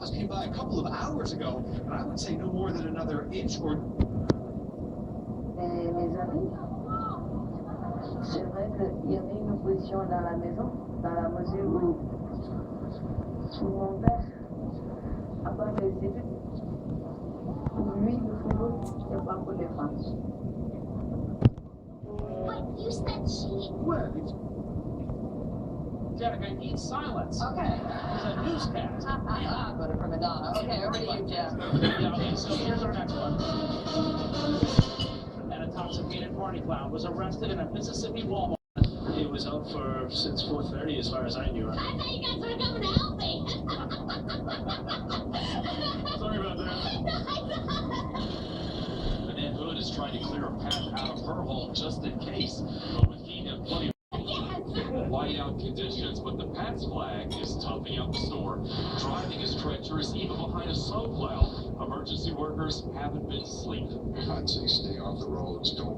Came by a couple of hours ago, and I would say no more than another inch or... Mes amis, c'est vrai qu'il y avait une opposition dans la maison, dans la mesure où mon père, à part les études, pour lui, le football, c'est pas pour les femmes. What? You said she? Well, Jack, I need silence. Okay. It's a newscast. But a prima donna. Okay, over to you, Jeff. Yeah, okay, so here's our next one. An intoxicated party clown was arrested in a Mississippi Walmart. He was out since 4:30, as far as I knew. I thought you guys were coming to help me. Sorry about that. Annette Hood is trying to clear a path out of her hole just in case, but with heat and plenty of whiteout conditions, but the Pats flag is toughing up the storm. Driving is treacherous even behind a snowplow. Emergency workers haven't been asleep. I'd say stay off the roads, don't